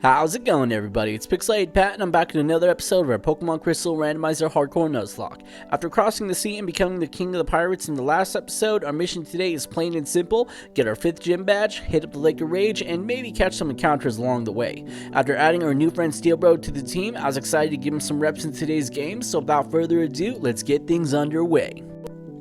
How's it going, everybody? It's Pixelated Pat, and I'm back in another episode of our Pokemon Crystal Randomizer Hardcore Nuzlocke. After crossing the sea and becoming the king of the pirates in the last episode, our mission today is plain and simple: get our 5th gym badge, hit up the Lake of Rage, and maybe catch some encounters along the way. After adding our new friend Steelbro to the team, I was excited to give him some reps in today's game, so without further ado, let's get things underway.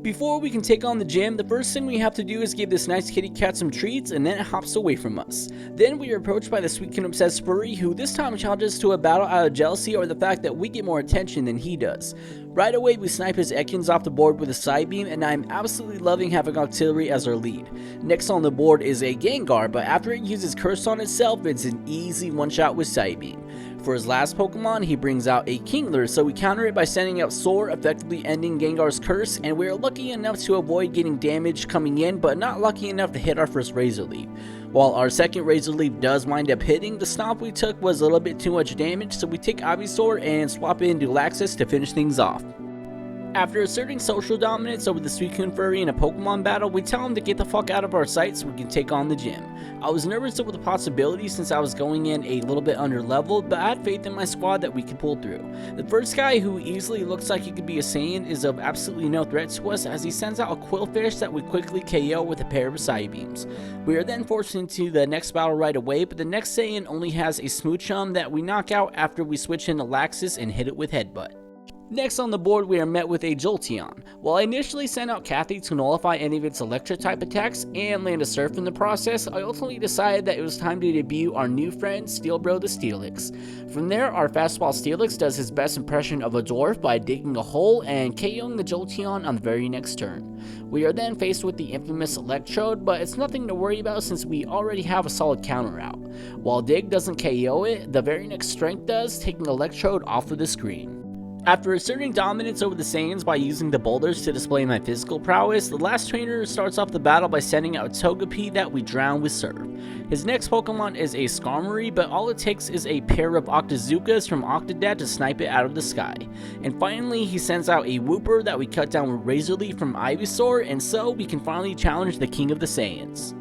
Before we can take on the gym, the first thing we have to do is give this nice kitty cat some treats, and then it hops away from us. Then we are approached by the Suicune obsessed furry, who this time challenges to a battle out of jealousy or the fact that we get more attention than he does. Right away we snipe his Ekans off the board with a side beam, and I'm absolutely loving having Auxiliary as our lead. Next on the board is a Gengar, but after it uses Curse on itself, it's an easy one-shot with side beam. For his last Pokemon, he brings out a Kingler, so we counter it by sending out Soar, effectively ending Gengar's curse, and we are lucky enough to avoid getting damage coming in, but not lucky enough to hit our first Razor Leaf. While our second Razor Leaf does wind up hitting, the stomp we took was a little bit too much damage, so we take Ivysaur and swap it into Laxus to finish things off. After asserting social dominance over the Suicune furry in a Pokemon battle, we tell him to get the fuck out of our sight so we can take on the gym. I was nervous over the possibility since I was going in a little bit under leveled, but I had faith in my squad that we could pull through. The first guy, who easily looks like he could be a Saiyan, is of absolutely no threat to us as he sends out a Quillfish that we quickly KO with a pair of side beams. We are then forced into the next battle right away, but the next Saiyan only has a Smoochum that we knock out after we switch into Laxus and hit it with Headbutt. Next on the board, we are met with a Jolteon. While I initially sent out Kathy to nullify any of its electric type attacks and land a Surf in the process, I ultimately decided that it was time to debut our new friend Steelbro the Steelix. From there, our fastball Steelix does his best impression of a dwarf by digging a hole and KOing the Jolteon on the very next turn. We are then faced with the infamous Electrode, but it's nothing to worry about since we already have a solid counter out. While Dig doesn't KO it, the very next Strength does, taking Electrode off of the screen. After asserting dominance over the Saiyans by using the boulders to display my physical prowess, the last trainer starts off the battle by sending out Togepi that we drown with Surf. His next Pokemon is a Skarmory, but all it takes is a pair of Octazookas from Octodad to snipe it out of the sky. And finally, he sends out a Wooper that we cut down with Razor Leaf from Ivysaur, and so we can finally challenge the King of the Saiyans.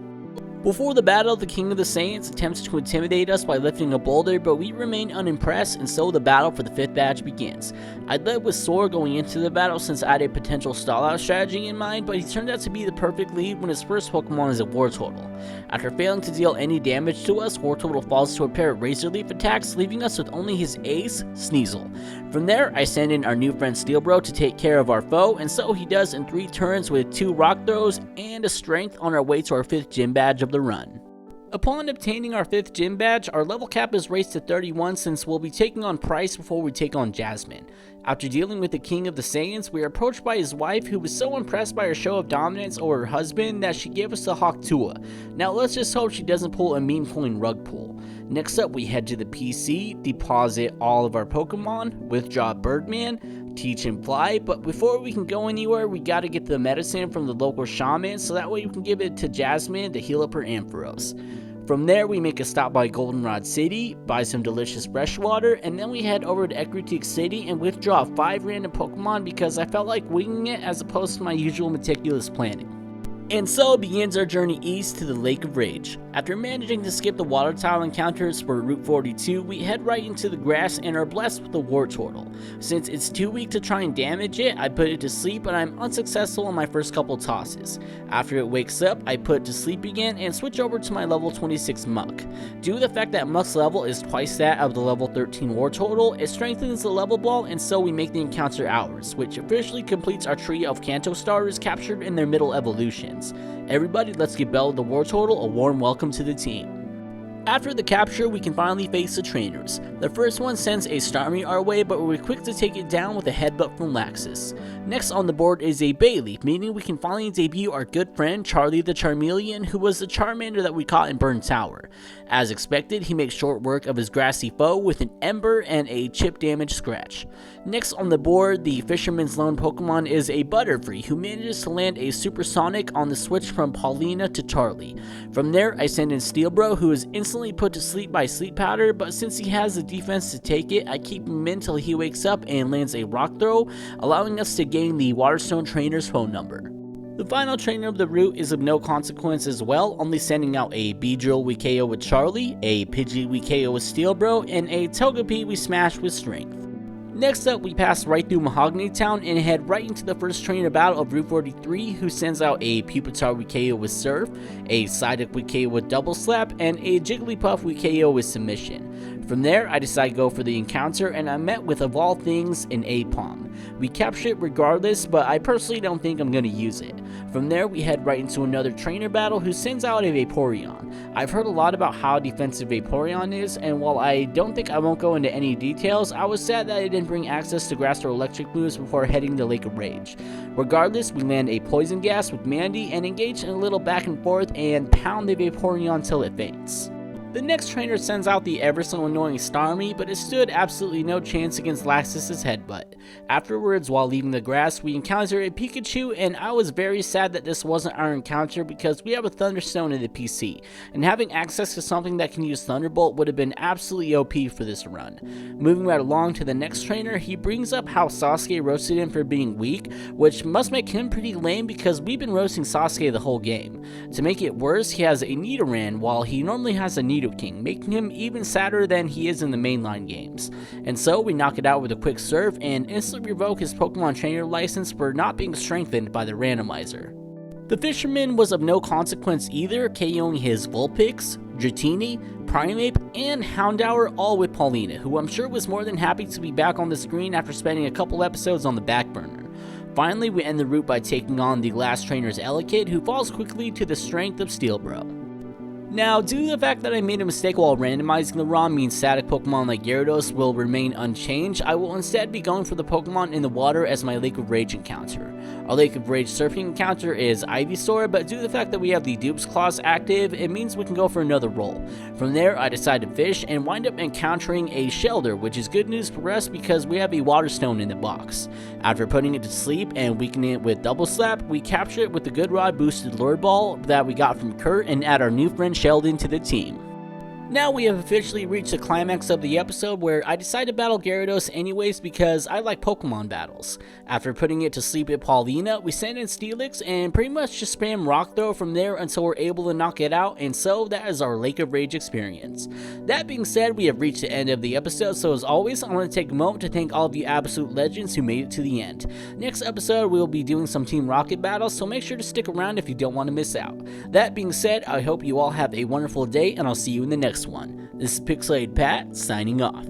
Before the battle, the King of the Saiyans attempts to intimidate us by lifting a boulder, but we remain unimpressed, and so the battle for the 5th badge begins. I led with Soar going into the battle since I had a potential stall-out strategy in mind, but he turned out to be the perfect lead when his first Pokemon is a Wartortle. After failing to deal any damage to us, Wartortle falls to a pair of Razor Leaf attacks, leaving us with only his ace, Sneasel. From there, I send in our new friend Steelbro to take care of our foe, and so he does in 3 turns with 2 Rock Throws and a Strength on our way to our 5th gym badge of the run. Upon obtaining our 5th gym badge, our level cap is raised to 31 since we'll be taking on Price before we take on Jasmine. After dealing with the King of the Saiyans, we are approached by his wife, who was so impressed by her show of dominance over her husband that she gave us the Hawktua. Now let's just hope she doesn't pull a meme coin rug pull. Next up, we head to the PC, deposit all of our Pokemon, withdraw Birdman, teach him fly, but before we can go anywhere, we gotta get the medicine from the local shaman so that way we can give it to Jasmine to heal up her Ampharos. From there, we make a stop by Goldenrod City, buy some delicious fresh water, and then we head over to Ecruteak City and withdraw 5 random Pokemon because I felt like winging it as opposed to my usual meticulous planning. And so begins our journey east to the Lake of Rage. After managing to skip the water tile encounters for Route 42, we head right into the grass and are blessed with the Wartortle. Since it's too weak to try and damage it, I put it to sleep, but I'm unsuccessful on my first couple tosses. After it wakes up, I put it to sleep again and switch over to my level 26 Muck. Due to the fact that Muck's level is twice that of the level 13 Wartortle, it strengthens the level ball, and so we make the encounter ours, which officially completes our trio of Kanto stars captured in their middle evolutions. Everybody, let's give Bella the Wartortle a warm welcome to the team. After the capture, we can finally face the trainers. The first one sends a Starmie our way, but we're quick to take it down with a headbutt from Laxus. Next on the board is a Bayleaf, meaning we can finally debut our good friend Charlie the Charmeleon, who was the Charmander that we caught in Burn Tower. As expected, he makes short work of his grassy foe with an Ember and a chip damage Scratch. Next on the board, the Fisherman's Lone Pokemon is a Butterfree, who manages to land a Supersonic on the switch from Paulina to Charlie. From there, I send in Steelbro, who is instantly put to sleep by Sleep Powder, but since he has the defense to take it, I keep him in till he wakes up and lands a Rock Throw, allowing us to gain the Waterstone Trainer's phone number. The final trainer of the route is of no consequence as well, only sending out a Beedrill we KO with Charlie, a Pidgey we KO with Steel Bro, and a Togepi we smash with Strength. Next up, we pass right through Mahogany Town and head right into the first trainer battle of Route 43, who sends out a Pupitar we KO with Surf, a Psyduck we KO with Double Slap, and a Jigglypuff we KO with Submission. From there, I decide to go for the encounter, and I'm met with, of all things, an Aipom. We capture it regardless, but I personally don't think I'm going to use it. From there, we head right into another trainer battle who sends out a Vaporeon. I've heard a lot about how defensive Vaporeon is, and while I don't think I won't go into any details, I was sad that I didn't bring access to Grass or Electric moves before heading to Lake of Rage. Regardless, we land a Poison Gas with Mandy and engage in a little back and forth and pound the Vaporeon till it faints. The next trainer sends out the ever so annoying Starmie, but it stood absolutely no chance against Laxus's Headbutt. Afterwards, while leaving the grass, we encounter a Pikachu, and I was very sad that this wasn't our encounter because we have a Thunderstone in the PC, and having access to something that can use Thunderbolt would have been absolutely OP for this run. Moving right along to the next trainer, he brings up how Sasuke roasted him for being weak, which must make him pretty lame because we've been roasting Sasuke the whole game. To make it worse, he has a Nidoran while he normally has a Nidoking, making him even sadder than he is in the mainline games. And so we knock it out with a quick serve and instantly revoke his Pokemon trainer license for not being strengthened by the randomizer. The Fisherman was of no consequence either, KOing his Vulpix, Dratini, Primeape, and Houndour, all with Paulina, who I'm sure was more than happy to be back on the screen after spending a couple episodes on the back burner. Finally, we end the route by taking on the last trainer's Elekid, who falls quickly to the strength of Steel Bro. Now, due to the fact that I made a mistake while randomizing the ROM means static Pokemon like Gyarados will remain unchanged, I will instead be going for the Pokemon in the water as my Lake of Rage encounter. Our Lake of Rage surfing encounter is Ivysaur, but due to the fact that we have the Dupes Claws active, it means we can go for another roll. From there, I decide to fish and wind up encountering a Shelder, which is good news for us because we have a Water Stone in the box. After putting it to sleep and weakening it with Double Slap, we capture it with the Good Rod boosted Lure Ball that we got from Kurt and add our new friend Sheldon to the team. Now we have officially reached the climax of the episode where I decide to battle Gyarados anyways because I like Pokemon battles. After putting it to sleep at Paulina, we send in Steelix and pretty much just spam Rock Throw from there until we're able to knock it out, and so that is our Lake of Rage experience. That being said, we have reached the end of the episode, so as always, I want to take a moment to thank all of you absolute legends who made it to the end. Next episode, we will be doing some Team Rocket battles, so make sure to stick around if you don't want to miss out. That being said, I hope you all have a wonderful day, and I'll see you in the next one. This is Pixelated Pat, signing off.